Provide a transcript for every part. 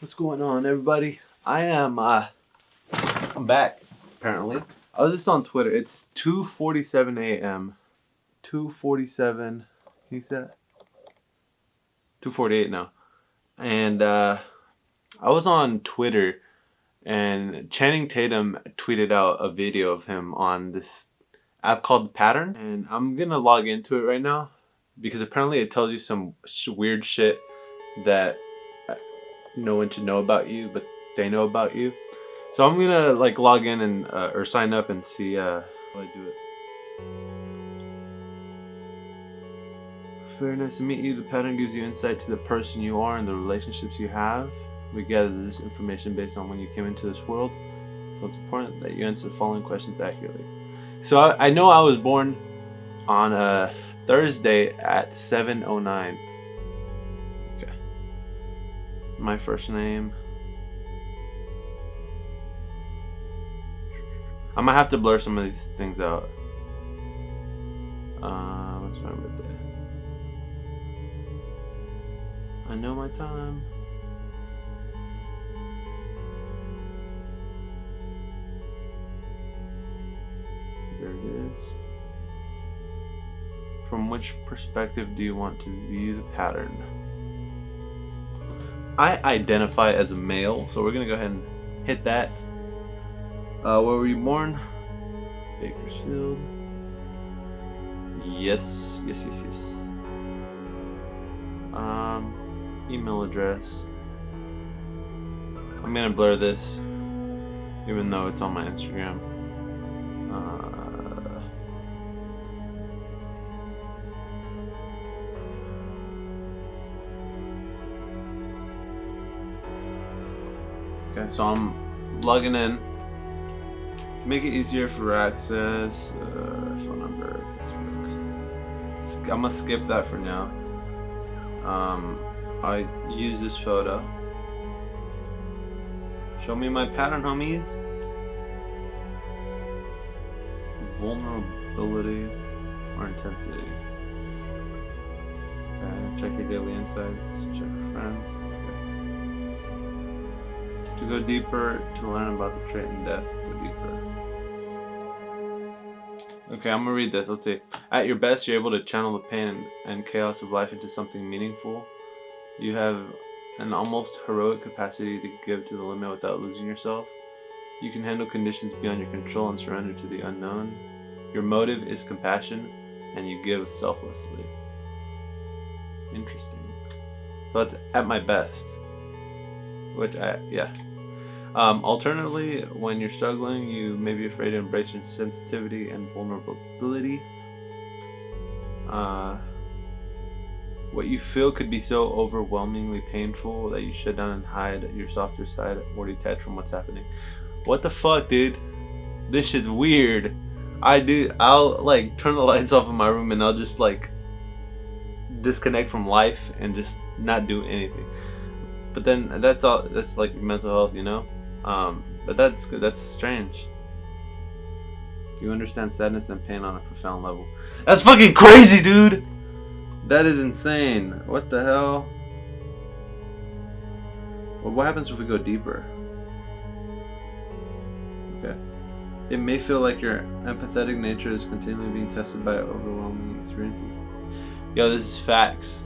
What's going on, everybody? I'm back, apparently. I was just on Twitter. It's 2:47 a.m. 2:47. Can you see that? 2:48 now. And I was on Twitter, and Channing Tatum tweeted out a video of him on this app called Pattern. And I'm gonna log into it right now because apparently it tells you some weird shit that no one should know about you, but they know about you. So I'm gonna log in and or sign up and see how I do it. Very nice to meet you. The pattern gives you insight to the person you are and the relationships you have. We gather this information based on when you came into this world, so it's important that you answer the following questions accurately. So I know I was born on a Thursday at 7:09. Okay. My first name. I'm gonna have to blur some of these things out. What's my birthday? I know my time. There it is. From which perspective do you want to view the pattern? I identify as a male, so we're gonna go ahead and hit that. Where were you born? Bakersfield. Yes. Email address. I'm gonna blur this, even though it's on my Instagram. Okay, so I'm logging in. Make it easier for access. Phone number. I'm gonna skip that for now. I use this photo. Show me my pattern, homies. Vulnerability or intensity. Okay, check your daily insights. Check friends. Okay. To go deeper, to learn about the trait in depth, go deeper. Okay, I'm gonna read this. Let's see. At your best, you're able to channel the pain and chaos of life into something meaningful. You have an almost heroic capacity to give to the limit without losing yourself. You can handle conditions beyond your control and surrender to the unknown. Your motive is compassion, and you give selflessly. Interesting. So that's at my best. Alternatively, when you're struggling, you may be afraid to embrace your sensitivity and vulnerability. What you feel could be so overwhelmingly painful that you shut down and hide your softer side or detach from what's happening. What the fuck, dude? This shit's weird. I'll turn the lights off in my room and I'll just disconnect from life and just not do anything. But then that's mental health, you know? But that's good. That's strange. You understand sadness and pain on a profound level. That's fucking crazy, dude! That is insane. What the hell? Well, what happens if we go deeper? Okay. It may feel like your empathetic nature is continually being tested by overwhelming experiences. Yo, this is facts.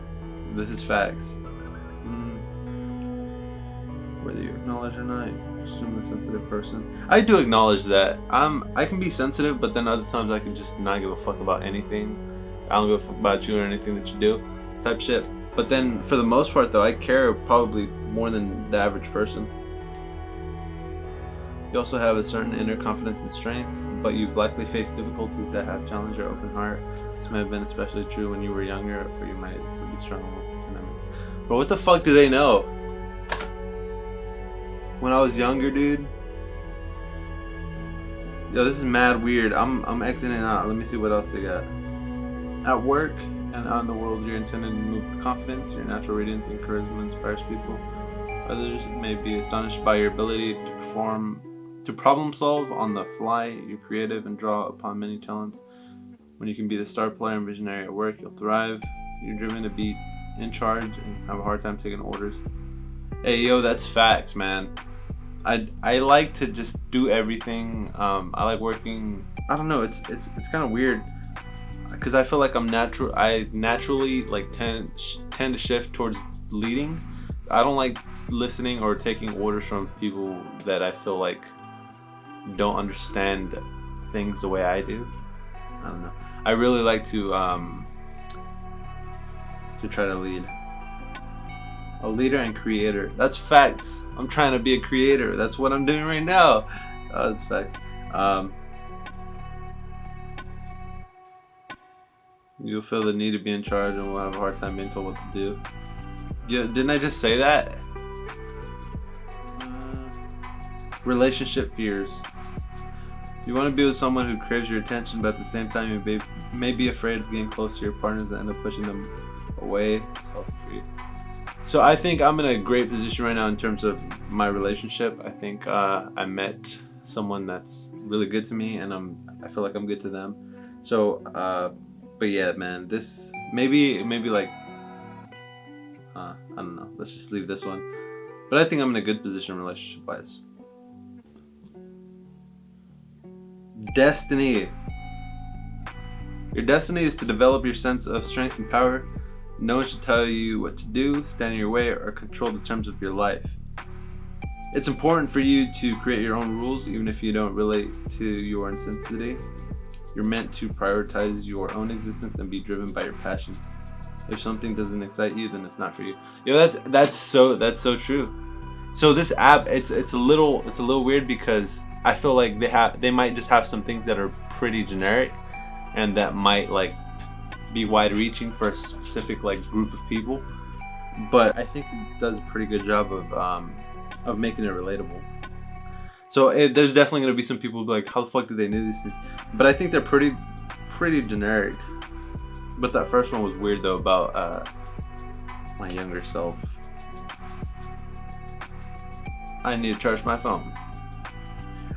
This is facts. Whether you acknowledge or not, you're extremely sensitive person. I do acknowledge that. I can be sensitive, but then other times I can just not give a fuck about anything. I don't give a fuck about you or anything that you do, type shit. But then for the most part though, I care probably more than the average person. You also have a certain inner confidence and strength, but you've likely faced difficulties that have challenged your open heart. This may have been especially true when you were younger, or you might still be struggling with this dynamic. But what the fuck do they know? When I was younger, dude. Yo, this is mad weird. I'm exiting out. Let me see what else they got. At work and out in the world, you're intended to move with confidence. Your natural radiance and charisma inspires people. Others may be astonished by your ability to problem solve on the fly. You're creative and draw upon many talents. When you can be the star player and visionary at work, you'll thrive. You're driven to be in charge and have a hard time taking orders. Hey, yo, that's facts, man. I like to just do everything. I like working. I don't know. It's kind of weird because I feel like I naturally like tend to shift towards leading. I don't like listening or taking orders from people that I feel like don't understand things the way I do. I don't know. I really like to try to lead. A leader and creator. That's facts. I'm trying to be a creator. That's what I'm doing right now. That's facts. You'll feel the need to be in charge and will have a hard time being told what to do. Yeah, didn't I just say that? Relationship fears. You want to be with someone who craves your attention, but at the same time you may be afraid of getting close to your partners and end up pushing them away. So I think I'm in a great position right now in terms of my relationship. I think I met someone that's really good to me, and I feel like I'm good to them. So, but yeah, man, this maybe like I don't know. Let's just leave this one. But I think I'm in a good position relationship-wise. Destiny. Your destiny is to develop your sense of strength and power. No one should tell you what to do, stand in your way, or control the terms of your life. It's important for you to create your own rules, even if you don't relate to your intensity. You're meant to prioritize your own existence and be driven by your passions. If something doesn't excite you, then it's not for you. Yo, that's so true. So this app, it's a little weird because I feel like they might just have some things that are pretty generic, and that might like be wide-reaching for a specific like group of people. But I think it does a pretty good job of making it relatable. So there's definitely gonna be some people who be like, how the fuck did they know these things? But I think they're pretty generic. But that first one was weird though, about my younger self. I need to charge my phone.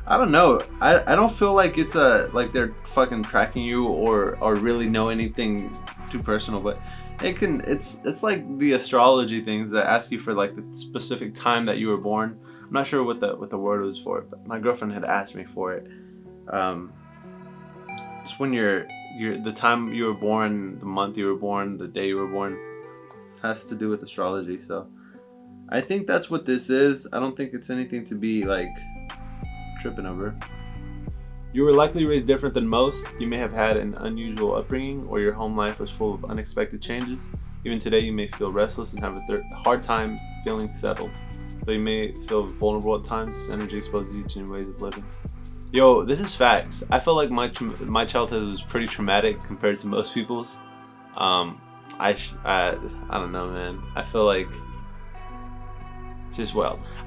I don't know. I don't feel like it's like they're fucking tracking you or really know anything too personal, but it's like the astrology things that ask you for like the specific time that you were born. I'm not sure what the word was for it, but my girlfriend had asked me for it. Just when you're the time you were born, the month you were born, the day you were born. This has to do with astrology, so I think that's what this is. I don't think it's anything to be like tripping over. You were likely raised different than most. You may have had an unusual upbringing, or your home life was full of unexpected changes. Even today, you may feel restless and have a hard time feeling settled. Though you may feel vulnerable at times, this energy exposes you to new ways of living. Yo, this is facts. I feel like my childhood was pretty traumatic compared to most people's. I don't know, man. I feel like just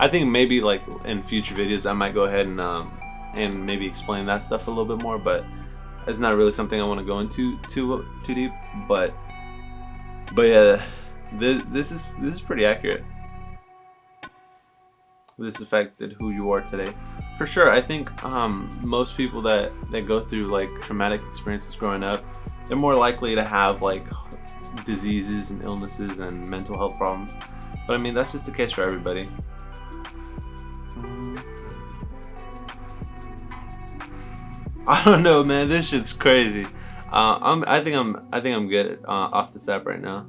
I think maybe like in future videos I might go ahead and maybe explain that stuff a little bit more, but it's not really something I want to go into too deep. But yeah, this is pretty accurate. This affected who you are today, for sure. I think most people that go through like traumatic experiences growing up, they're more likely to have like diseases and illnesses and mental health problems. But I mean, that's just the case for everybody. I don't know, man. This shit's crazy. I think I'm good off this app right now.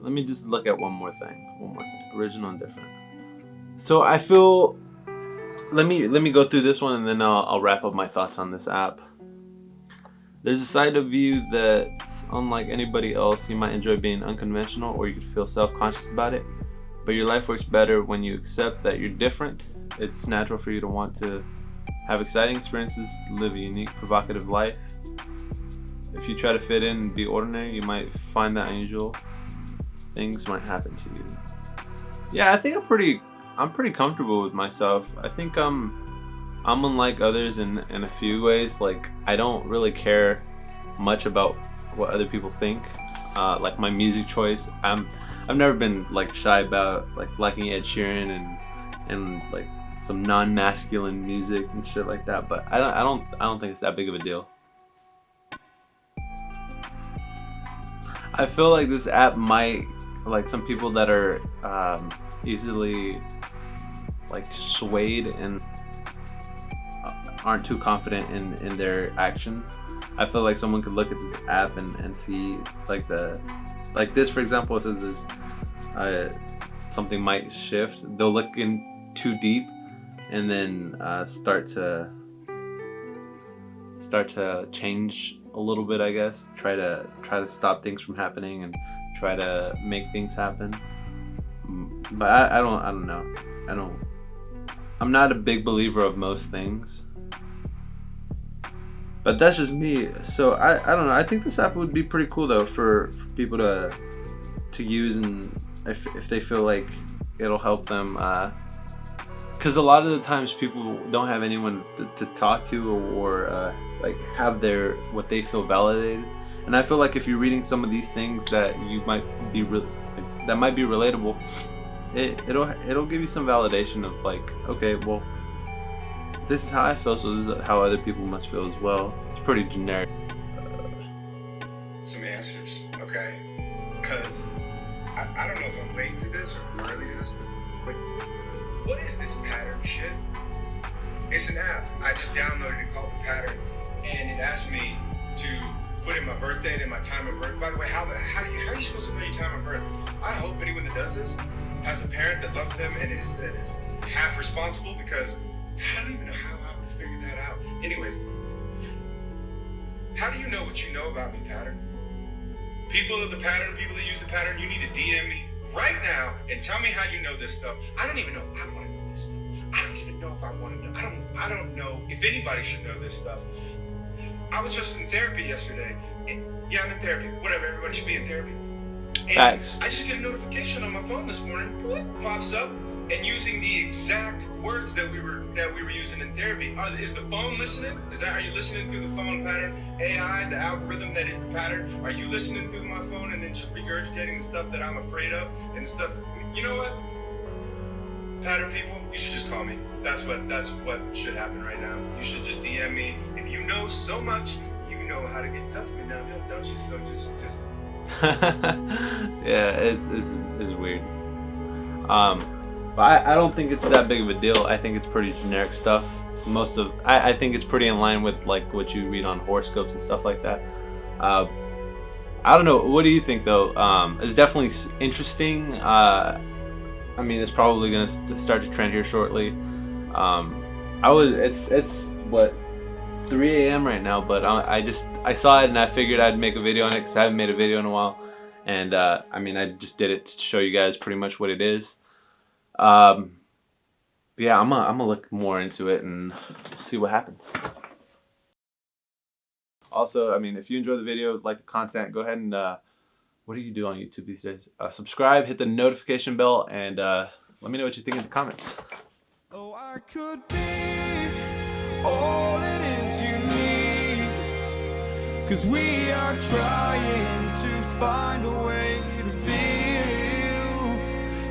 Let me just look at one more thing. Original and different. So I feel. Let me go through this one and then I'll wrap up my thoughts on this app. There's a side of you that's unlike anybody else. You might enjoy being unconventional, or you could feel self-conscious about it. But your life works better when you accept that you're different. It's natural for you to want to have exciting experiences, live a unique, provocative life. If you try to fit in and be ordinary, you might find that unusual things might happen to you. Yeah, I think I'm pretty comfortable with myself. I think I'm unlike others in a few ways. Like, I don't really care much about what other people think. Like my music choice, I've never been like shy about like liking Ed Sheeran and like some non-masculine music and shit like that. But I don't think it's that big of a deal. I feel like this app might, like some people that are easily like swayed and aren't too confident in their actions. I feel like someone could look at this app and see like this, for example. It says there's something might shift. They'll look in too deep and then start to change a little bit, I guess. Try to stop things from happening and try to make things happen. But I don't know. I'm not a big believer of most things. But that's just me. So I don't know. I think this app would be pretty cool though for people to use, and if they feel like it'll help them. Because a lot of the times people don't have anyone to talk to or like have their what they feel validated. And I feel like if you're reading some of these things that you might be that might be relatable, it'll give you some validation of like, okay, well, this is how I feel, so this is how other people must feel as well. It's pretty generic. Some answers, okay? Because I don't know if I'm late to this or early to this, but what is this pattern shit? It's an app. I just downloaded it called The Pattern, and it asked me to put in my birth date and my time of birth. By the way, how are you supposed to know your time of birth? I hope anyone that does this has a parent that loves them and is half responsible, because I don't even know how I would figure that out. Anyways, how do you know what you know about me, Pattern? People of The Pattern, people that use The Pattern, you need to DM me right now and tell me how you know this stuff. I don't even know if I want to know this stuff. I don't even know if I want to know. I don't know if anybody should know this stuff. I was just in therapy yesterday. Yeah, I'm in therapy. Whatever, everybody should be in therapy. And Facts. I just get a notification on my phone this morning. Whoop, pops up, and using the exact words that we were using in therapy. Is the phone listening? Are you listening through the phone, Pattern? AI, the algorithm that is The Pattern. Are you listening through my phone and then just regurgitating the stuff that I'm afraid of and the stuff? You know what? Pattern people, you should just call me. That's what should happen right now. You should just DM me. If you know so much, you know how to get in touch with me now, don't you? So just. Yeah, it's weird. But I don't think it's that big of a deal. I think it's pretty generic stuff. I think it's pretty in line with like what you read on horoscopes and stuff like that. I don't know. What do you think though? It's definitely interesting. I mean, it's probably gonna start to trend here shortly. It's what, 3 a.m. right now, but I saw it and I figured I'd make a video on it because I haven't made a video in a while. And I mean, I just did it to show you guys pretty much what it is. Yeah, I'm gonna look more into it and see what happens. Also, I mean, if you enjoy the video, like the content, go ahead and what do you do on YouTube these days? Subscribe, hit the notification bell, and let me know what you think in the comments. Oh, I could be all it is you need, 'cause we are trying to find a way to feel